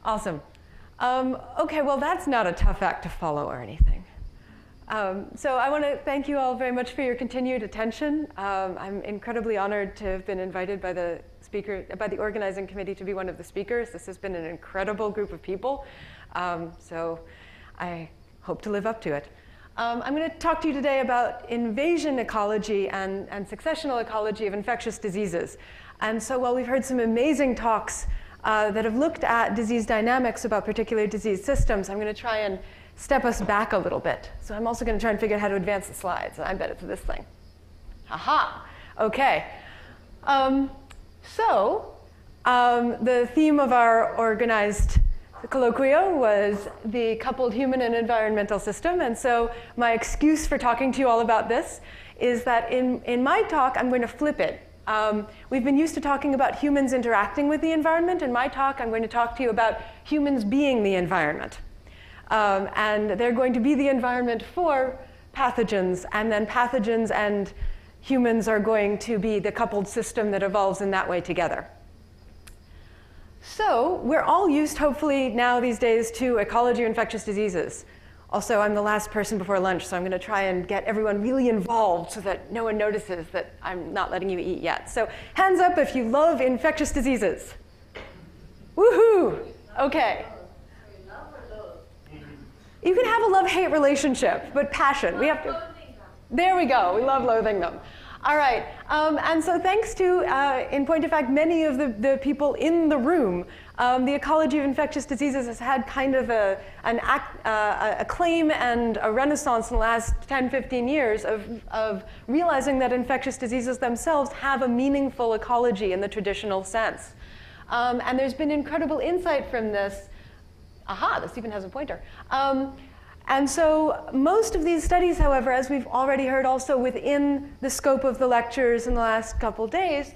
Awesome. Okay, well, that's not a tough act to follow or anything. So I want to thank you all very much for your continued attention. I'm incredibly honored to have been invited by the organizing committee to be one of the speakers. This has been an incredible group of people. So I hope to live up to it. I'm going to talk to you today about invasion ecology and successional ecology of infectious diseases. And so while we've heard some amazing talks that have looked at disease dynamics about particular disease systems, I'm going to try and step us back a little bit. So I'm also going to try and figure out how to advance the slides. I bet it's this thing. Aha! Okay. The theme of our organized colloquium was the coupled human and environmental system. And so my excuse for talking to you all about this is that in my talk, I'm going to flip it. We've been used to talking about humans interacting with the environment. In my talk, I'm going to talk to you about humans being the environment. And they're going to be the environment for pathogens, and then pathogens and humans are going to be the coupled system that evolves in that way together. So we're all used, hopefully, now these days to ecology of infectious diseases. Also, I'm the last person before lunch, so I'm going to try and get everyone really involved so that no one notices that I'm not letting you eat yet. So hands up if you love infectious diseases. Woohoo! Okay. You can have a love-hate relationship, but passion. We have to. There we go. We love loathing them. All right. And so thanks to, in point of fact, many of the people in the room, the ecology of infectious diseases has had kind of a claim and a renaissance in the last 10, 15 years of realizing that infectious diseases themselves have a meaningful ecology in the traditional sense. And there's been incredible insight from this. Aha, this even has a pointer. And so most of these studies, however, as we've already heard also within the scope of the lectures in the last couple days,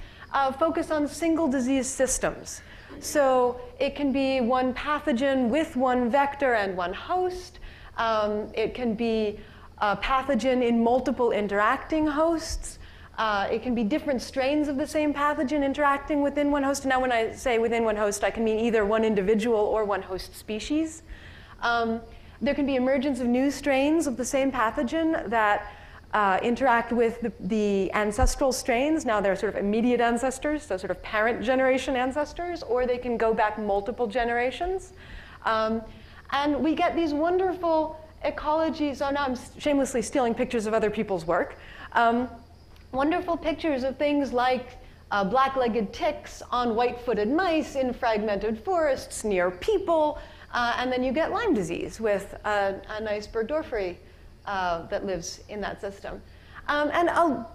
focus on single disease systems. So it can be one pathogen with one vector and one host. It can be a pathogen in multiple interacting hosts. It can be different strains of the same pathogen interacting within one host. Now when I say within one host, I can mean either one individual or one host species. There can be emergence of new strains of the same pathogen that interact with the ancestral strains. Now they're sort of immediate ancestors, so sort of parent generation ancestors, or they can go back multiple generations. And we get these wonderful ecologies. Oh, now I'm shamelessly stealing pictures of other people's work. Wonderful pictures of things like black-legged ticks on white-footed mice in fragmented forests near people. And then you get Lyme disease with a nice Burgdorferi that lives in that system. And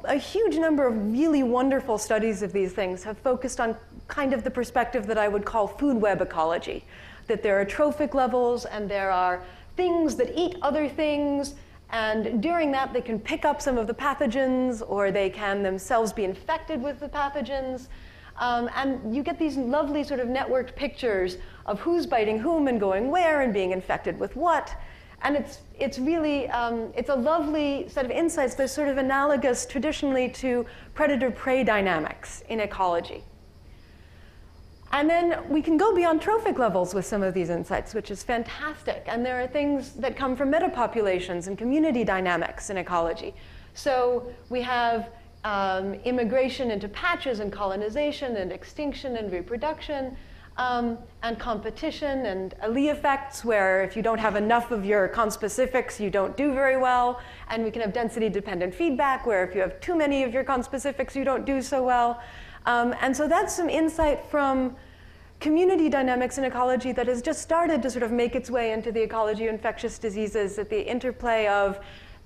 a huge number of really wonderful studies of these things have focused on kind of the perspective that I would call food web ecology, that there are trophic levels and there are things that eat other things, and during that they can pick up some of the pathogens, or they can themselves be infected with the pathogens. And you get these lovely sort of networked pictures of who's biting whom and going where and being infected with what. And it's really, it's a lovely set of insights that's sort of analogous traditionally to predator-prey dynamics in ecology. And then we can go beyond trophic levels with some of these insights, which is fantastic. And there are things that come from metapopulations and community dynamics in ecology. So we have immigration into patches and colonization and extinction and reproduction, and competition and allele effects, where if you don't have enough of your conspecifics, you don't do very well. And we can have density-dependent feedback, where if you have too many of your conspecifics, you don't do so well. And so that's some insight from community dynamics in ecology that has just started to sort of make its way into the ecology of infectious diseases, at the interplay of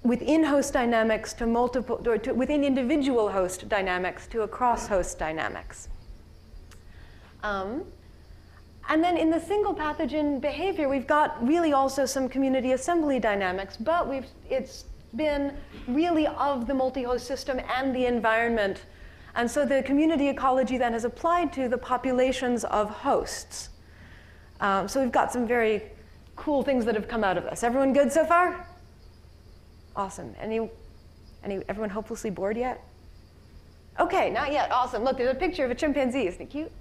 within host dynamics to multiple, or to within individual host dynamics to across host dynamics. And then in the single pathogen behavior, we've got really also some community assembly dynamics, but it's been really of the multi-host system and the environment. And so the community ecology then has applied to the populations of hosts. So we've got some very cool things that have come out of this. Everyone good so far? Awesome. Everyone hopelessly bored yet? Okay, not yet. Awesome. Look, there's a picture of a chimpanzee. Isn't it cute?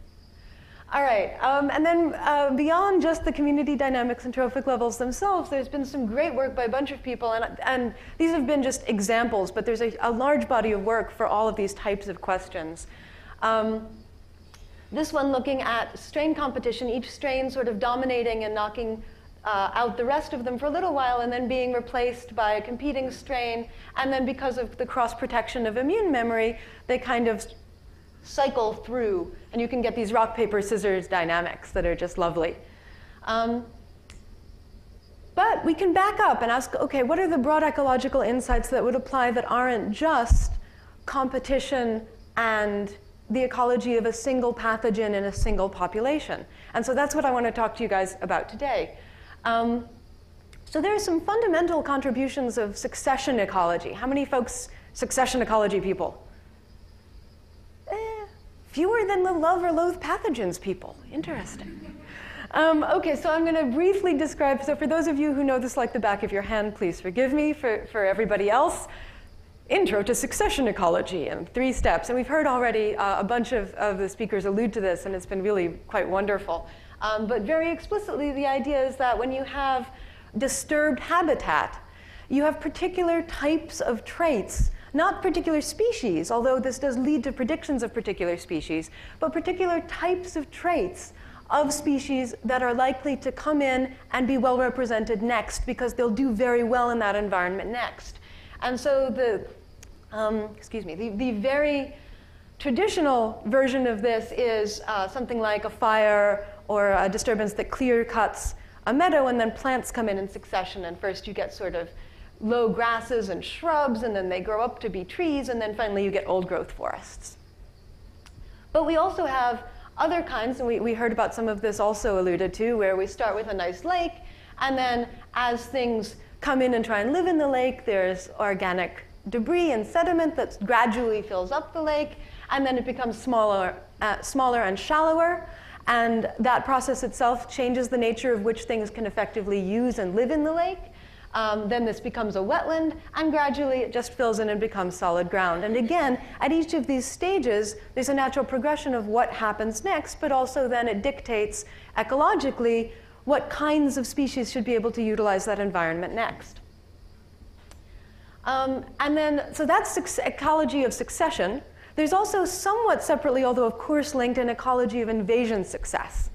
All right, and then beyond just the community dynamics and trophic levels themselves, there's been some great work by a bunch of people, and these have been just examples, but there's a large body of work for all of these types of questions. This one looking at strain competition, each strain sort of dominating and knocking out the rest of them for a little while and then being replaced by a competing strain, and then because of the cross-protection of immune memory, they kind of cycle through, and you can get these rock, paper, scissors dynamics that are just lovely. But we can back up and ask, okay, what are the broad ecological insights that would apply that aren't just competition and the ecology of a single pathogen in a single population? And so that's what I want to talk to you guys about today. So there are some fundamental contributions of succession ecology. How many folks, succession ecology people? Fewer than the love or loathe pathogens people. Interesting. Okay, so I'm going to briefly describe, so for those of you who know this like the back of your hand, please forgive me. For everybody else, intro to succession ecology in 3 steps. And we've heard already a bunch of the speakers allude to this, and it's been really quite wonderful. But very explicitly, the idea is that when you have disturbed habitat, you have particular types of traits, not particular species, although this does lead to predictions of particular species, but particular types of traits of species that are likely to come in and be well represented next because they'll do very well in that environment next. And so the very traditional version of this is something like a fire or a disturbance that clear cuts a meadow, and then plants come in succession, and first you get sort of low grasses and shrubs, and then they grow up to be trees, and then finally you get old growth forests. But we also have other kinds, and we heard about some of this also alluded to, where we start with a nice lake, and then as things come in and try and live in the lake, there's organic debris and sediment that gradually fills up the lake, and then it becomes smaller and shallower, and that process itself changes the nature of which things can effectively use and live in the lake. Then this becomes a wetland, and gradually it just fills in and becomes solid ground. And again, at each of these stages, there's a natural progression of what happens next, but also then it dictates ecologically what kinds of species should be able to utilize that environment next. And then, so that's ecology of succession. There's also somewhat separately, although of course linked, an ecology of invasion success.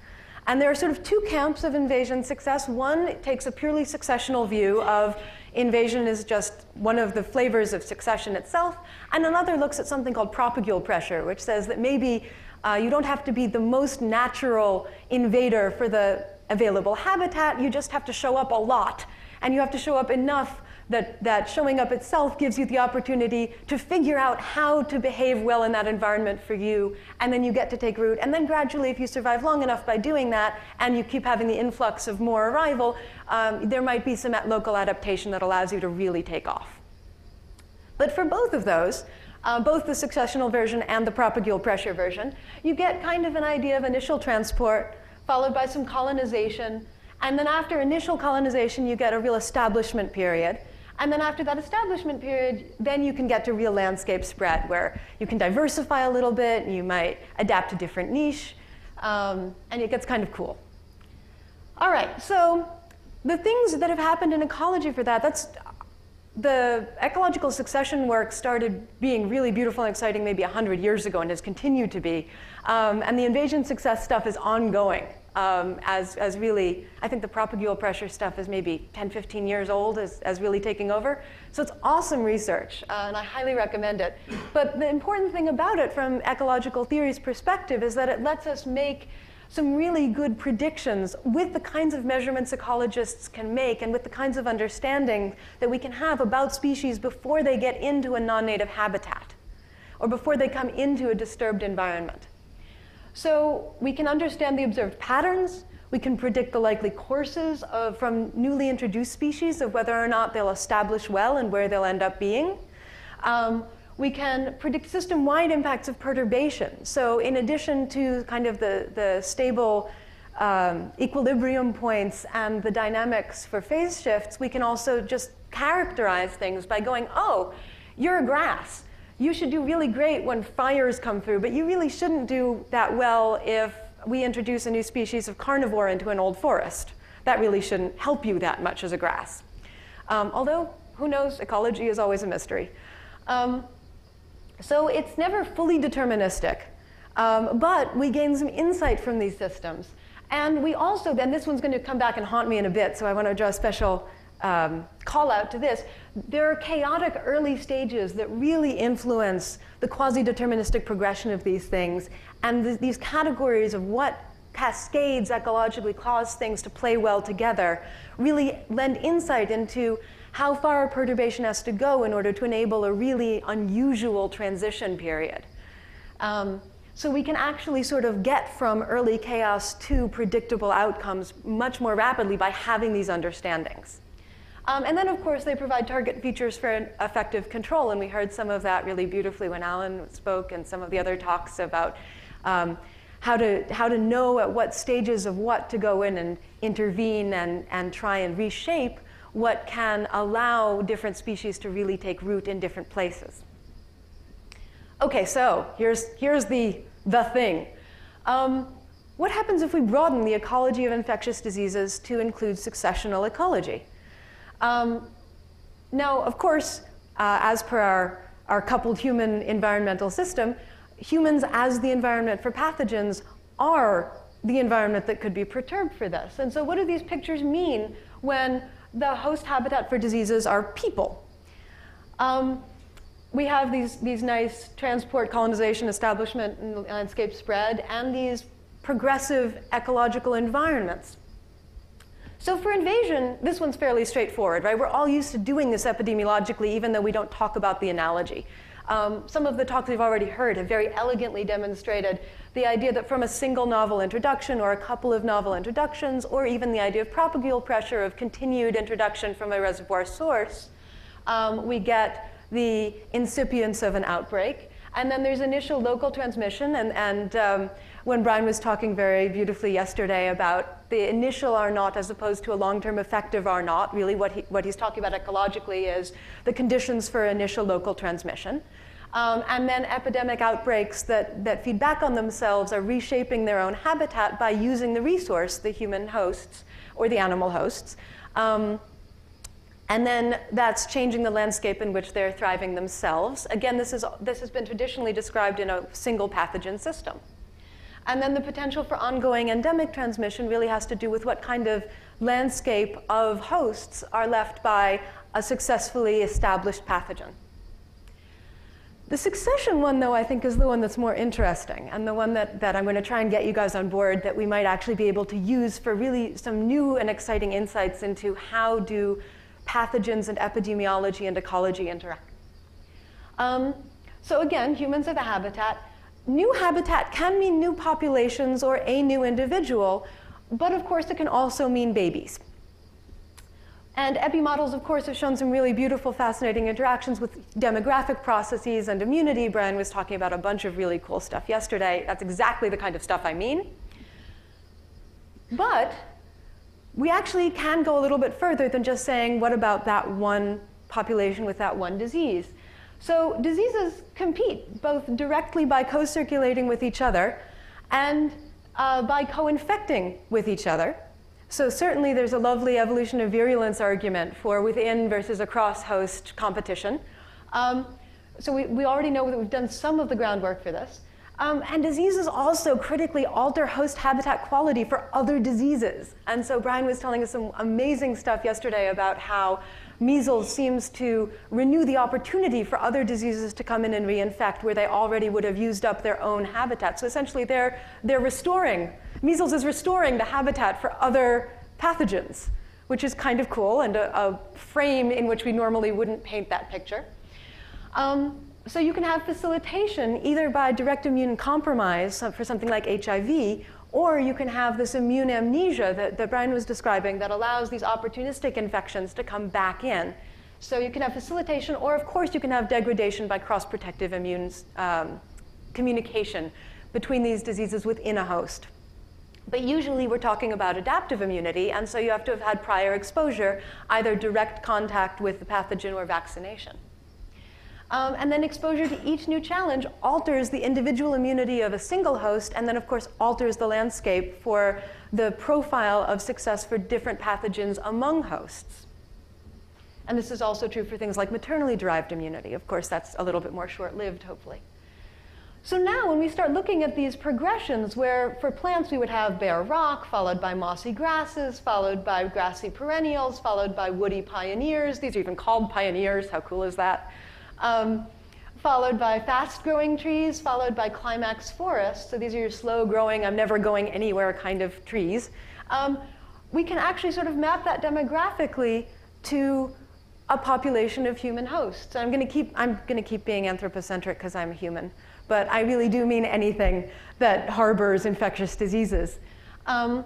And there are sort of 2 camps of invasion success. One takes a purely successional view of invasion is just one of the flavors of succession itself, and another looks at something called propagule pressure, which says that maybe you don't have to be the most natural invader for the available habitat, you just have to show up a lot, and you have to show up enough that showing up itself gives you the opportunity to figure out how to behave well in that environment for you, and then you get to take root. And then gradually, if you survive long enough by doing that, and you keep having the influx of more arrival, there might be some local adaptation that allows you to really take off. But for both of those, both the successional version and the propagule pressure version, you get kind of an idea of initial transport, followed by some colonization, and then after initial colonization, you get a real establishment period. And then after that establishment period, then you can get to real landscape spread, where you can diversify a little bit, and you might adapt to different niche, and it gets kind of cool. All right, so the things that have happened in ecology for that, that's the ecological succession work started being really beautiful and exciting maybe 100 years ago and has continued to be. And the invasion success stuff is ongoing. As really, I think the propagule pressure stuff is maybe 10, 15 years old as really taking over. So it's awesome research, and I highly recommend it. But the important thing about it from ecological theory's perspective is that it lets us make some really good predictions with the kinds of measurements ecologists can make and with the kinds of understanding that we can have about species before they get into a non-native habitat or before they come into a disturbed environment. So we can understand the observed patterns, we can predict the likely courses from newly introduced species of whether or not they'll establish well and where they'll end up being. We can predict system-wide impacts of perturbation. So in addition to kind of the stable equilibrium points and the dynamics for phase shifts, we can also just characterize things by going, oh, you're a grass. You should do really great when fires come through, but you really shouldn't do that well if we introduce a new species of carnivore into an old forest. That really shouldn't help you that much as a grass. Although, who knows, ecology is always a mystery. So it's never fully deterministic, but we gain some insight from these systems. And we also, then this one's going to come back and haunt me in a bit, so I want to draw a special call out to this. There are chaotic early stages that really influence the quasi-deterministic progression of these things, and these categories of what cascades ecologically cause things to play well together really lend insight into how far a perturbation has to go in order to enable a really unusual transition period. So we can actually sort of get from early chaos to predictable outcomes much more rapidly by having these understandings. And then, of course, they provide target features for an effective control, and we heard some of that really beautifully when Alan spoke and some of the other talks about how to know at what stages of what to go in and intervene and try and reshape what can allow different species to really take root in different places. Okay, so here's the thing. What happens if we broaden the ecology of infectious diseases to include successional ecology? Now, of course, as per our coupled human environmental system, humans as the environment for pathogens are the environment that could be perturbed for this. And so what do these pictures mean when the host habitat for diseases are people? We have these nice transport, colonization, establishment, and landscape spread, and these progressive ecological environments. So for invasion, this one's fairly straightforward, right? We're all used to doing this epidemiologically, even though we don't talk about the analogy. Some of the talks we've already heard have very elegantly demonstrated the idea that from a single novel introduction or a couple of novel introductions, or even the idea of propagule pressure of continued introduction from a reservoir source, we get the incipience of an outbreak. And then there's initial local transmission, and when Brian was talking very beautifully yesterday about the initial R0 as opposed to a long-term effective R0, really what he's talking about ecologically is the conditions for initial local transmission. And then epidemic outbreaks that feed back on themselves are reshaping their own habitat by using the resource, the human hosts or the animal hosts. And then that's changing the landscape in which they're thriving themselves. Again, this has been traditionally described in a single pathogen system. And then the potential for ongoing endemic transmission really has to do with what kind of landscape of hosts are left by a successfully established pathogen. The succession one, though, I think is the one that's more interesting, and the one that I'm going to try and get you guys on board that we might actually be able to use for really some new and exciting insights into how do pathogens and epidemiology and ecology interact. So again, humans are the habitat. New habitat can mean new populations or a new individual, but of course it can also mean babies. And epi models, of course, have shown some really beautiful, fascinating interactions with demographic processes and immunity. Brian was talking about a bunch of really cool stuff yesterday. That's exactly the kind of stuff I mean. But we actually can go a little bit further than just saying, what about that one population with that one disease? So diseases compete both directly by co-circulating with each other and by co-infecting with each other. So certainly there's a lovely evolution of virulence argument for within versus across host competition. So we already know that we've done some of the groundwork for this. And diseases also critically alter host habitat quality for other diseases. And so Brian was telling us some amazing stuff yesterday about how measles seems to renew the opportunity for other diseases to come in and reinfect where they already would have used up their own habitat. So essentially they're restoring, measles is restoring the habitat for other pathogens, which is kind of cool and a frame in which we normally wouldn't paint that picture. So you can have facilitation either by direct immune compromise for something like HIV, or you can have this immune amnesia that Brian was describing that allows these opportunistic infections to come back in. So you can have facilitation, or of course you can have degradation by cross-protective immune communication between these diseases within a host. But usually we're talking about adaptive immunity, and so you have to have had prior exposure, either direct contact with the pathogen or vaccination. And then exposure to each new challenge alters the individual immunity of a single host, and then of course alters the landscape for the profile of success for different pathogens among hosts. And this is also true for things like maternally derived immunity. Of course, that's a little bit more short-lived, hopefully. So now when we start looking at these progressions where for plants we would have bare rock, followed by mossy grasses, followed by grassy perennials, followed by woody pioneers. These are even called pioneers. How cool is that? Followed by fast-growing trees, followed by climax forests. So these are your slow-growing, I'm never going anywhere kind of trees. We can actually sort of map that demographically to a population of human hosts. I'm going to keep being anthropocentric because I'm a human, but I really do mean anything that harbors infectious diseases. And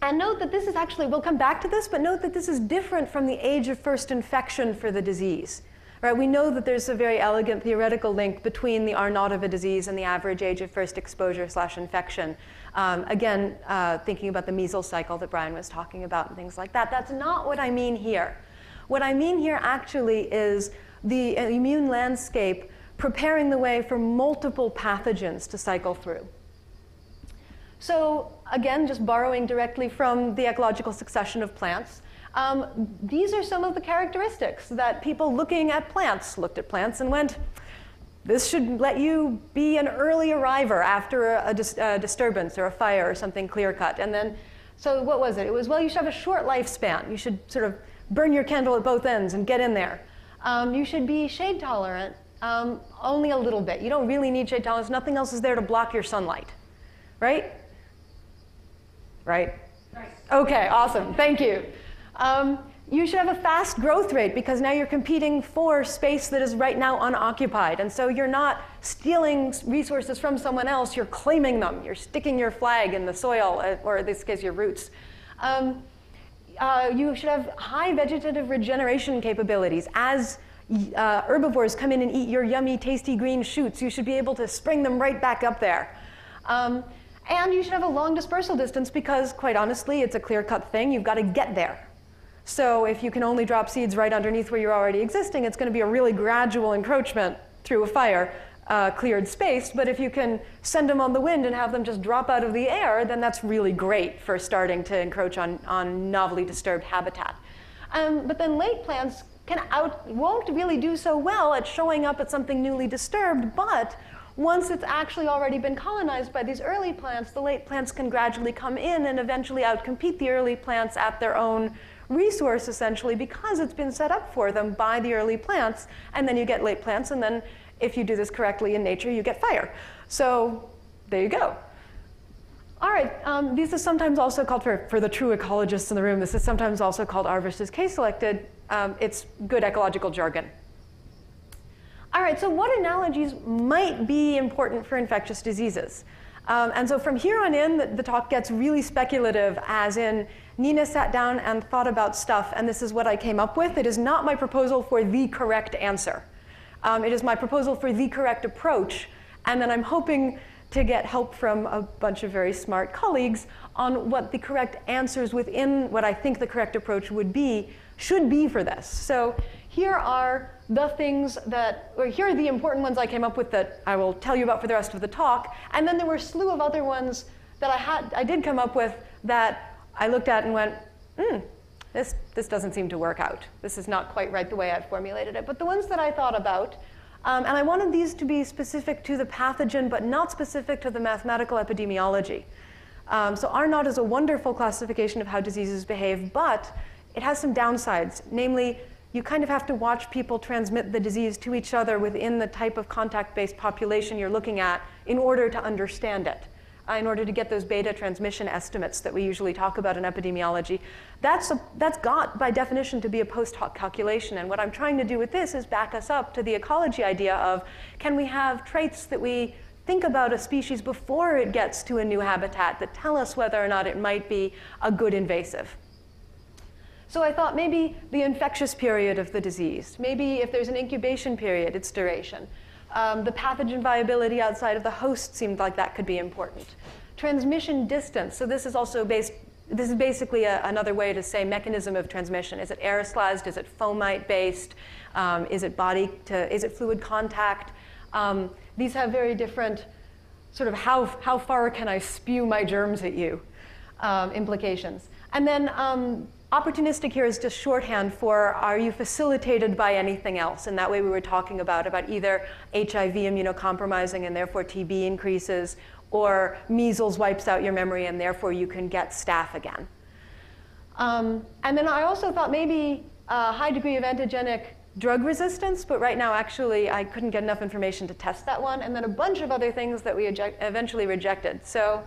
note that this is actually, we'll come back to this, but note that this is different from the age of first infection for the disease. Right, we know that there's a very elegant theoretical link between the R0 of a disease and the average age of first exposure/infection. Again, thinking about the measles cycle that Brian was talking about and things like that. That's not what I mean here. What I mean here actually is the immune landscape preparing the way for multiple pathogens to cycle through. So again, just borrowing directly from the ecological succession of plants, these are some of the characteristics that people looking at plants looked at plants and went, this should let you be an early arriver after a disturbance or a fire or something clear-cut. And then, so what was it? It was, well, you should have a short lifespan. You should sort of burn your candle at both ends and get in there. You should be shade tolerant, only a little bit. You don't really need shade tolerance. Nothing else is there to block your sunlight, right? Right? Okay, awesome. Thank you. You should have a fast growth rate because now you're competing for space that is right now unoccupied. And so you're not stealing resources from someone else, you're claiming them. You're sticking your flag in the soil, or in this case, your roots. You should have high vegetative regeneration capabilities. As herbivores come in and eat your yummy, tasty green shoots, you should be able to spring them right back up there. And you should have a long dispersal distance because, quite honestly, it's a clear-cut thing. You've got to get there. So if you can only drop seeds right underneath where you're already existing, it's going to be a really gradual encroachment through a fire cleared space. But if you can send them on the wind and have them just drop out of the air, then that's really great for starting to encroach on novelly disturbed habitat. But then late plants won't really do so well at showing up at something newly disturbed, but once it's actually already been colonized by these early plants, the late plants can gradually come in and eventually outcompete the early plants at their own resource, essentially, because it's been set up for them by the early plants. And then you get late plants, and then if you do this correctly in nature, you get fire. So there you go. All right, this is sometimes also called, for the true ecologists in the room, this is sometimes also called R versus K selected. It's good ecological jargon. All right, so what analogies might be important for infectious diseases? And so from here on in, the talk gets really speculative, as in Nina sat down and thought about stuff, and this is what I came up with. It is not my proposal for the correct answer. It is my proposal for the correct approach, and then I'm hoping to get help from a bunch of very smart colleagues on what the correct answers within what I think the correct approach should be for this. So here are the things here are the important ones I came up with that I will tell you about for the rest of the talk. And then there were a slew of other ones that I did come up with that I looked at and went, this doesn't seem to work out. This is not quite right the way I've formulated it. But the ones that I thought about, and I wanted these to be specific to the pathogen, but not specific to the mathematical epidemiology. So R0 is a wonderful classification of how diseases behave, but it has some downsides. Namely, you kind of have to watch people transmit the disease to each other within the type of contact-based population you're looking at in order to understand it, in order to get those beta transmission estimates that we usually talk about in epidemiology. That's got, by definition, to be a post hoc calculation. And what I'm trying to do with this is back us up to the ecology idea of, can we have traits that we think about a species before it gets to a new habitat that tell us whether or not it might be a good invasive? So I thought maybe the infectious period of the disease, maybe if there's an incubation period, its duration. The pathogen viability outside of the host seemed like that could be important. Transmission distance, so this is also based this is basically another way to say mechanism of transmission. Is it aerosolized? Is it fomite-based? Is it fluid contact? These have very different sort of how far can I spew my germs at you implications. And then opportunistic here is just shorthand for are you facilitated by anything else? And that way we were talking about either HIV immunocompromising and therefore TB increases, or measles wipes out your memory and therefore you can get staph again. And then I also thought maybe a high degree of antigenic drug resistance, but right now actually I couldn't get enough information to test that one, and then a bunch of other things that we eventually rejected. So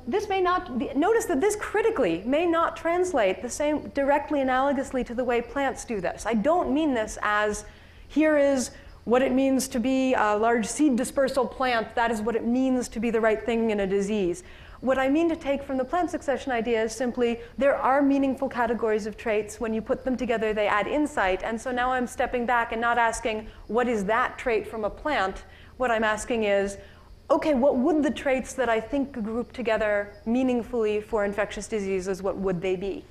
this may not, notice that this critically may not translate the same directly analogously to the way plants do this. I don't mean this as here is what it means to be a large seed dispersal plant, that is what it means to be the right thing in a disease. What I mean to take from the plant succession idea is simply there are meaningful categories of traits. When you put them together, they add insight. And so now I'm stepping back and not asking, what is that trait from a plant? What I'm asking is, okay, what would the traits that I think group together meaningfully for infectious diseases, what would they be?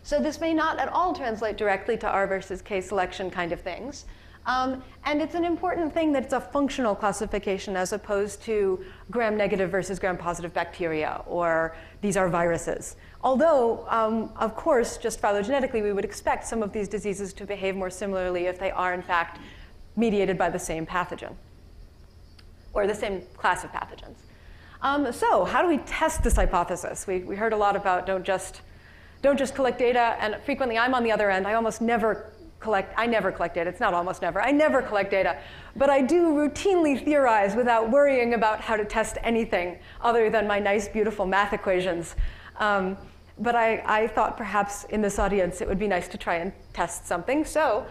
So this may not at all translate directly to R versus K selection kind of things. And it's an important thing that it's a functional classification as opposed to gram-negative versus gram-positive bacteria, or these are viruses. Although, of course, just phylogenetically, we would expect some of these diseases to behave more similarly if they are, in fact, mediated by the same pathogen, or the same class of pathogens. So how do we test this hypothesis? We heard a lot about don't just collect data, and frequently I'm on the other end. I never collect data. It's not almost never. I never collect data. But I do routinely theorize without worrying about how to test anything other than my nice, beautiful math equations. But I thought perhaps in this audience it would be nice to try and test something. So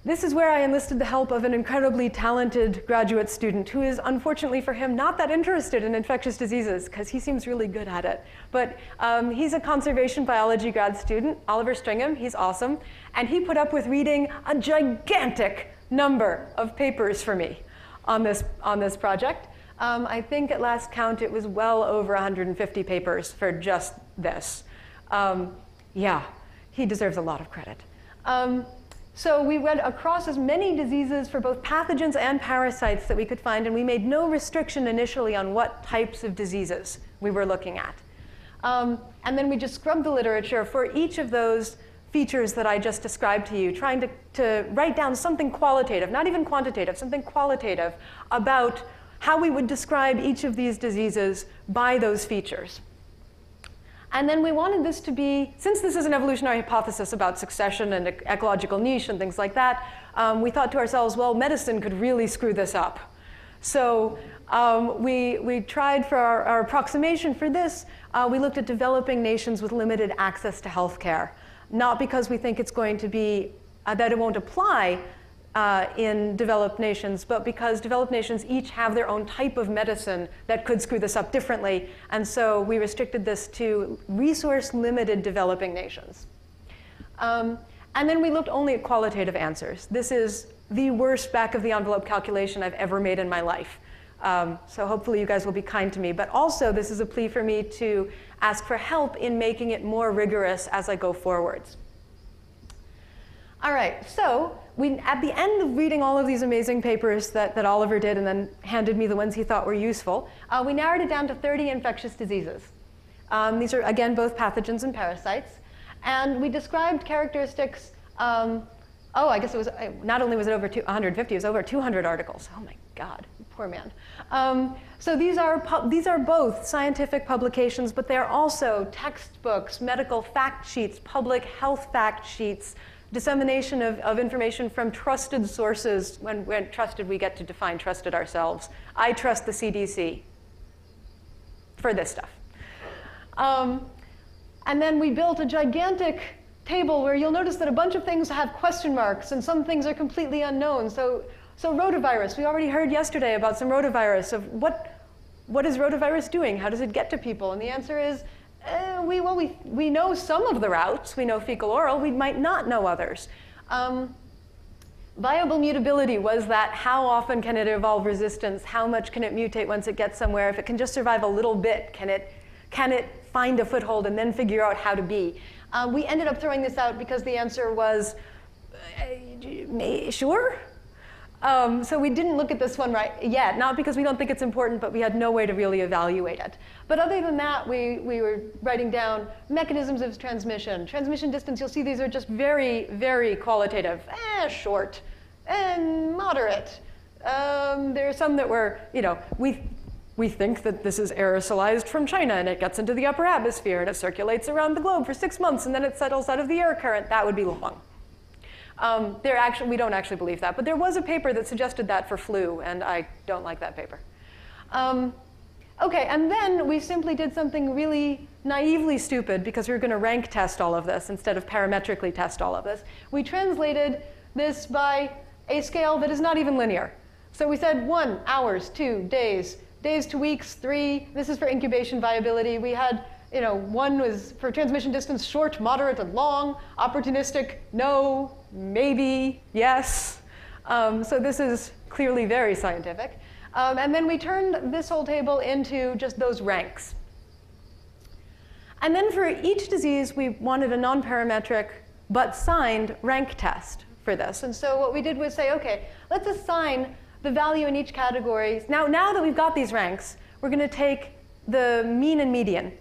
this is where I enlisted the help of an incredibly talented graduate student who is, unfortunately for him, not that interested in infectious diseases because he seems really good at it. But he's a conservation biology grad student, Oliver Stringham. He's awesome. And he put up with reading a gigantic number of papers for me on this project. I think at last count it was well over 150 papers for just this. Yeah, he deserves a lot of credit. So we went across as many diseases for both pathogens and parasites that we could find, and we made no restriction initially on what types of diseases we were looking at. And then we just scrubbed the literature for each of those features that I just described to you, trying to write down something qualitative, not even quantitative, something qualitative about how we would describe each of these diseases by those features. And then we wanted this to be, since this is an evolutionary hypothesis about succession and ecological niche and things like that, we thought to ourselves, well, medicine could really screw this up. So we tried for our approximation for this, we looked at developing nations with limited access to healthcare. Not because we think it's going to be, that it won't apply in developed nations, but because developed nations each have their own type of medicine that could screw this up differently. And so we restricted this to resource-limited developing nations. And then we looked only at qualitative answers. This is the worst back-of-the-envelope calculation I've ever made in my life. So hopefully you guys will be kind to me. But also, this is a plea for me to ask for help in making it more rigorous as I go forwards. All right, so at the end of reading all of these amazing papers that Oliver did and then handed me the ones he thought were useful, we narrowed it down to 30 infectious diseases. These are, again, both pathogens and parasites. And we described characteristics, I guess it was, not only was it over 150, it was over 200 articles. Oh my God, poor man. So these are both scientific publications, but they're also textbooks, medical fact sheets, public health fact sheets, dissemination of information from trusted sources. When trusted, we get to define trusted ourselves. I trust the CDC for this stuff. And then we built a gigantic table where you'll notice that a bunch of things have question marks and some things are completely unknown. So rotavirus, we already heard yesterday about some rotavirus, of what is rotavirus doing? How does it get to people? And the answer is, we know some of the routes. We know fecal-oral. We might not know others. Viable mutability was that how often can it evolve resistance? How much can it mutate once it gets somewhere? If it can just survive a little bit, can it Can it find a foothold and then figure out how to be? We ended up throwing this out because the answer was, sure? So we didn't look at this one right yet, not because we don't think it's important, but we had no way to really evaluate it. But other than that, we were writing down mechanisms of transmission. Transmission distance, you'll see these are just very, very qualitative. Short and moderate. There are some that were, we think that this is aerosolized from China and it gets into the upper atmosphere and it circulates around the globe for 6 months and then it settles out of the air current. That would be long. We don't actually believe that, but there was a paper that suggested that for flu, and I don't like that paper. Okay, and then we simply did something really naively stupid because we were going to rank test all of this instead of parametrically test all of this. We translated this by a scale that is not even linear. So we said 1, hours, 2, days, days to weeks, 3. This is for incubation viability. We had, 1 was for transmission distance, short, moderate, and long. Opportunistic, no, maybe, yes. So this is clearly very scientific. And then we turned this whole table into just those ranks. And then for each disease, we wanted a non-parametric but signed rank test for this. And so what we did was say, okay, let's assign the value in each category. Now that we've got these ranks, we're going to take the mean and median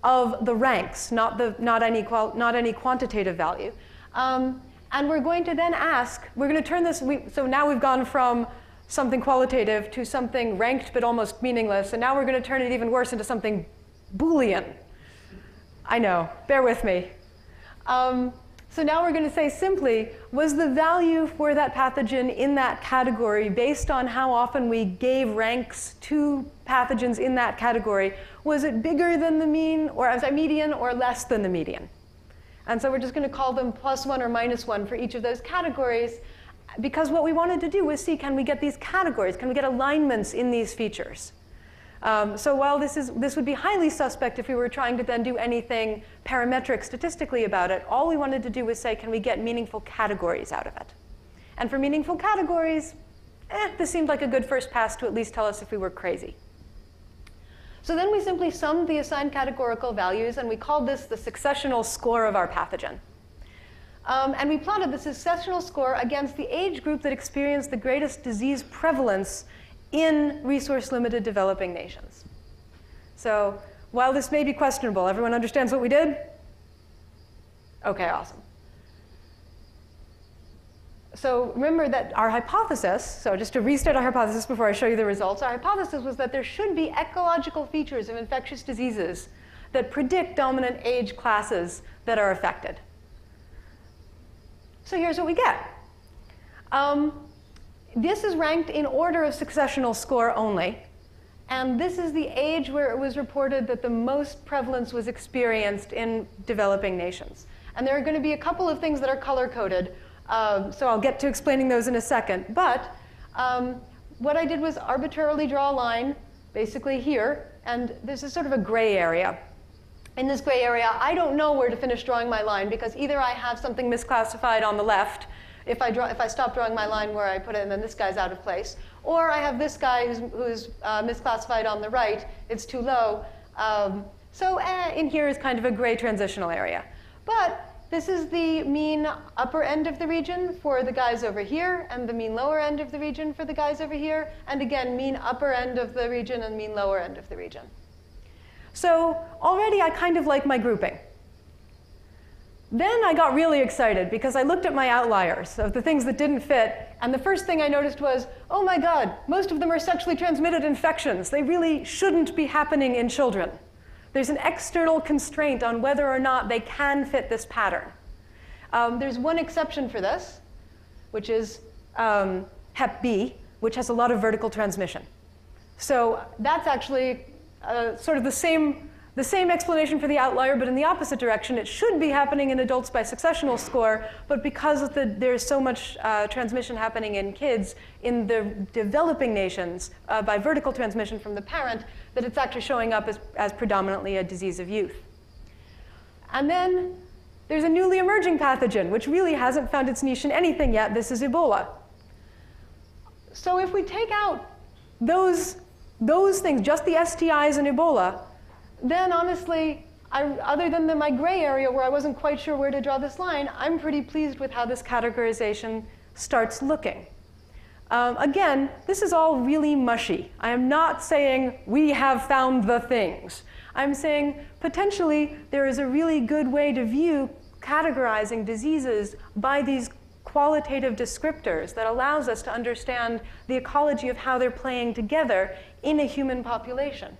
of the ranks, not any quantitative value. And we're going to then ask, we're going to turn this, so now we've gone from something qualitative to something ranked but almost meaningless, and now we're going to turn it even worse into something Boolean. I know, bear with me. So now we're going to say simply, was the value for that pathogen in that category based on how often we gave ranks to pathogens in that category, was it bigger than the mean, or median, or less than the median? And so we're just going to call them +1 or -1 for each of those categories, because what we wanted to do was see, can we get these categories? Can we get alignments in these features? So while this would be highly suspect if we were trying to then do anything parametric statistically about it, all we wanted to do was say, can we get meaningful categories out of it? And for meaningful categories, this seemed like a good first pass to at least tell us if we were crazy. So then we simply summed the assigned categorical values, and we called this the successional score of our pathogen. And we plotted the successional score against the age group that experienced the greatest disease prevalence in resource-limited developing nations. So while this may be questionable, everyone understands what we did? Okay, awesome. So remember that our hypothesis, so just to restate our hypothesis before I show you the results, our hypothesis was that there should be ecological features of infectious diseases that predict dominant age classes that are affected. So here's what we get. This is ranked in order of successional score only. And this is the age where it was reported that the most prevalence was experienced in developing nations. And there are going to be a couple of things that are color-coded. So I'll get to explaining those in a second. But what I did was arbitrarily draw a line, basically here. And this is sort of a gray area. In this gray area, I don't know where to finish drawing my line, because either I have something misclassified on the left, if I stop drawing my line where I put it, and then this guy's out of place, or I have this guy who's misclassified on the right, it's too low. So in here is kind of a gray transitional area. But this is the mean upper end of the region for the guys over here, and the mean lower end of the region for the guys over here, and again, mean upper end of the region and mean lower end of the region. So already I kind of like my grouping. Then I got really excited because I looked at my outliers of the things that didn't fit, and the first thing I noticed was, oh my God, most of them are sexually transmitted infections. They really shouldn't be happening in children. There's an external constraint on whether or not they can fit this pattern. There's one exception for this, which is Hep B, which has a lot of vertical transmission. So that's actually sort of the same explanation for the outlier, but in the opposite direction. It should be happening in adults by successional score, but because there's so much transmission happening in kids in the developing nations by vertical transmission from the parent, that it's actually showing up as predominantly a disease of youth. And then there's a newly emerging pathogen, which really hasn't found its niche in anything yet. This is Ebola. So if we take out those things, just the STIs and Ebola, then honestly, other than my gray area where I wasn't quite sure where to draw this line, I'm pretty pleased with how this categorization starts looking. Again, this is all really mushy. I am not saying we have found the things. I'm saying potentially there is a really good way to view categorizing diseases by these qualitative descriptors that allows us to understand the ecology of how they're playing together in a human population.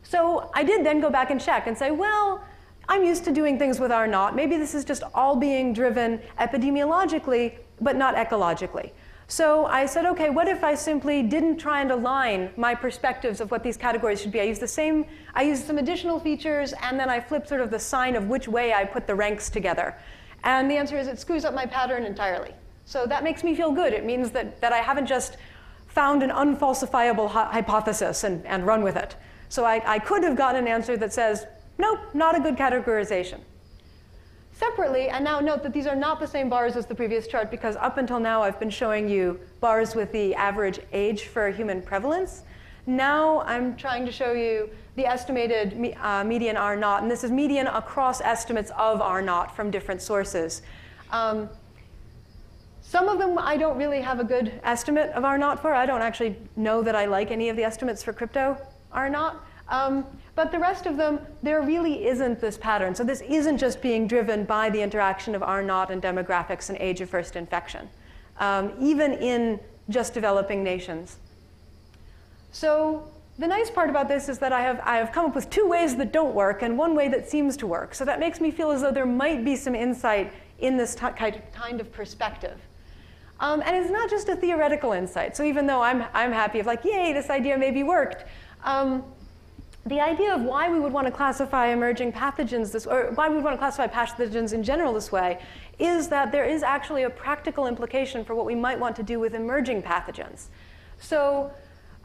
So I did then go back and check and say, well, I'm used to doing things with R naught. Maybe this is just all being driven epidemiologically, but not ecologically. So I said, okay, what if I simply didn't try and align my perspectives of what these categories should be? I used some additional features, and then I flipped sort of the sign of which way I put the ranks together. And the answer is it screws up my pattern entirely. So that makes me feel good. It means that I haven't just found an unfalsifiable hypothesis and run with it. So I could have gotten an answer that says, nope, not a good categorization. Separately, and now note that these are not the same bars as the previous chart, because up until now I've been showing you bars with the average age for human prevalence. Now I'm trying to show you the estimated median R naught, and this is median across estimates of R naught from different sources. Some of them I don't really have a good estimate of R naught for. I don't actually know that I like any of the estimates for crypto R naught. But the rest of them, there really isn't this pattern. So this isn't just being driven by the interaction of R naught and demographics and age of first infection, even in just developing nations. So the nice part about this is that I have come up with two ways that don't work and one way that seems to work. So that makes me feel as though there might be some insight in this kind of perspective. And it's not just a theoretical insight. So even though I'm happy of like, yay, this idea maybe worked, the idea of why we would want to classify emerging pathogens or why we would want to classify pathogens in general this way is that there is actually a practical implication for what we might want to do with emerging pathogens. So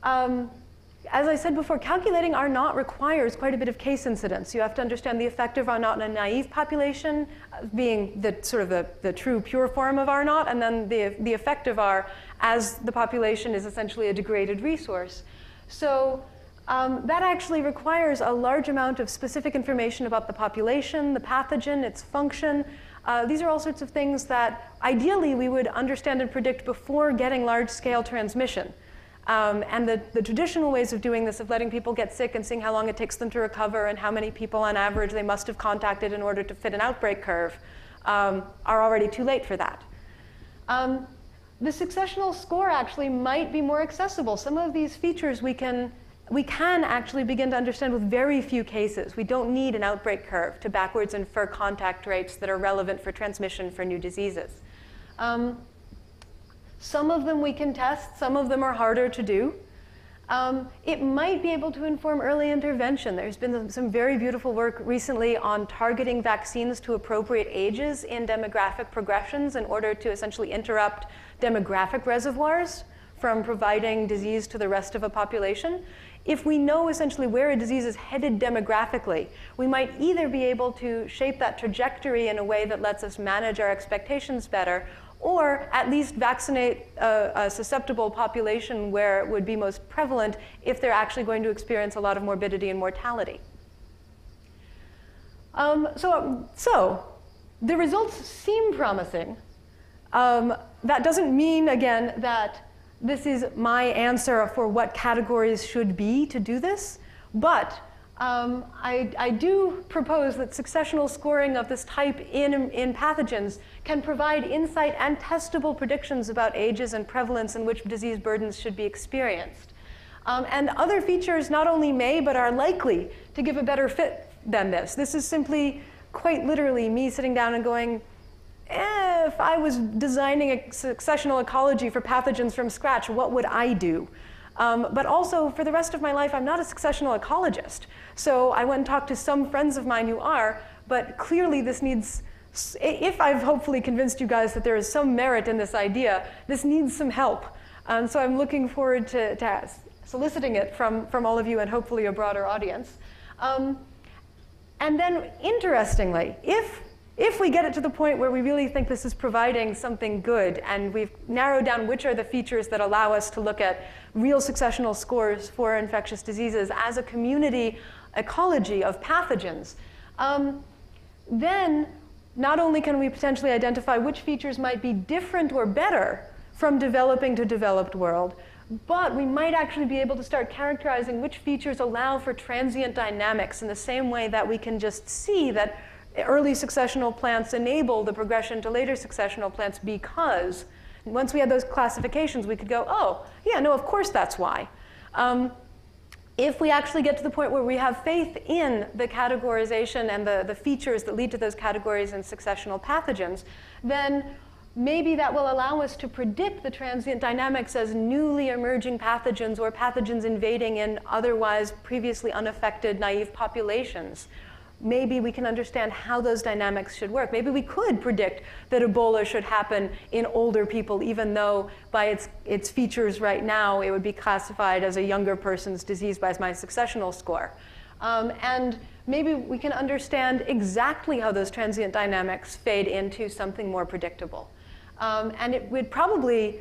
as I said before, calculating R naught requires quite a bit of case incidence. You have to understand the effect of R naught in a naive population, being the true pure form of R naught, and then the effect of R as the population is essentially a degraded resource. So that actually requires a large amount of specific information about the population, the pathogen, its function. These are all sorts of things that ideally we would understand and predict before getting large-scale transmission. And the traditional ways of doing this, of letting people get sick and seeing how long it takes them to recover and how many people on average they must have contacted in order to fit an outbreak curve, are already too late for that. The successional score actually might be more accessible. Some of these features we can actually begin to understand with very few cases. We don't need an outbreak curve to backwards infer contact rates that are relevant for transmission for new diseases. Some of them we can test, some of them are harder to do. It might be able to inform early intervention. There's been some very beautiful work recently on targeting vaccines to appropriate ages in demographic progressions in order to essentially interrupt demographic reservoirs from providing disease to the rest of a population. If we know essentially where a disease is headed demographically, we might either be able to shape that trajectory in a way that lets us manage our expectations better, or at least vaccinate a susceptible population where it would be most prevalent if they're actually going to experience a lot of morbidity and mortality. So the results seem promising. That doesn't mean, again, that this is my answer for what categories should be to do this, but I do propose that successional scoring of this type in pathogens can provide insight and testable predictions about ages and prevalence in which disease burdens should be experienced. And other features not only may, but are likely to give a better fit than this. This is simply, quite literally, me sitting down and going, if I was designing a successional ecology for pathogens from scratch, what would I do? But also, for the rest of my life, I'm not a successional ecologist. So I went and talked to some friends of mine who are, but clearly this needs, if I've hopefully convinced you guys that there is some merit in this idea, this needs some help. So I'm looking forward to soliciting it from all of you and hopefully a broader audience. And then, interestingly, if we get it to the point where we really think this is providing something good and we've narrowed down which are the features that allow us to look at real successional scores for infectious diseases as a community ecology of pathogens, then not only can we potentially identify which features might be different or better from developing to developed world, but we might actually be able to start characterizing which features allow for transient dynamics in the same way that we can just see that early successional plants enable the progression to later successional plants, because once we had those classifications, we could go, oh, yeah, no, of course that's why. If we actually get to the point where we have faith in the categorization and the features that lead to those categories in successional pathogens, then maybe that will allow us to predict the transient dynamics as newly emerging pathogens or pathogens invading in otherwise previously unaffected naive populations. Maybe we can understand how those dynamics should work. Maybe we could predict that Ebola should happen in older people, even though by its features right now, it would be classified as a younger person's disease by my successional score. And maybe we can understand exactly how those transient dynamics fade into something more predictable. And it would probably,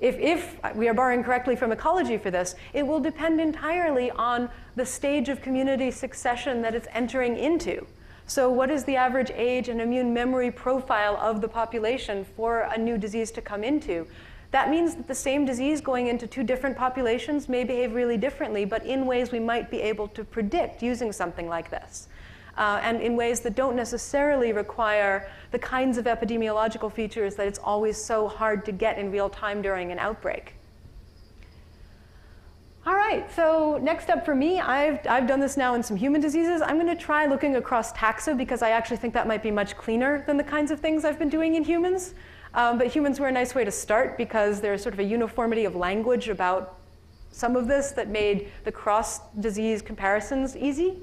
if we are borrowing correctly from ecology for this, it will depend entirely on the stage of community succession that it's entering into. So what is the average age and immune memory profile of the population for a new disease to come into? That means that the same disease going into two different populations may behave really differently, but in ways we might be able to predict using something like this. And in ways that don't necessarily require the kinds of epidemiological features that it's always so hard to get in real time during an outbreak. All right, so next up for me, I've done this now in some human diseases. I'm going to try looking across taxa because I actually think that might be much cleaner than the kinds of things I've been doing in humans. But humans were a nice way to start because there's sort of a uniformity of language about some of this that made the cross-disease comparisons easy.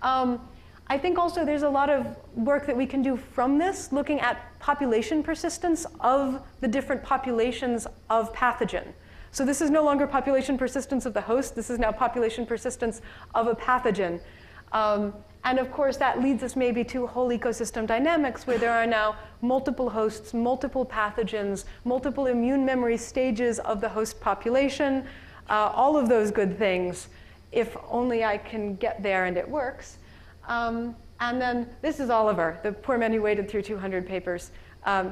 I think also there's a lot of work that we can do from this, looking at population persistence of the different populations of pathogen. So this is no longer population persistence of the host. This is now population persistence of a pathogen. And of course, that leads us maybe to whole ecosystem dynamics, where there are now multiple hosts, multiple pathogens, multiple immune memory stages of the host population, all of those good things, if only I can get there and it works. And then this is Oliver, the poor man who waded through 200 papers.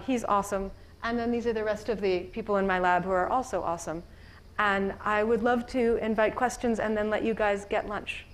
He's awesome. And then these are the rest of the people in my lab who are also awesome. And I would love to invite questions and then let you guys get lunch.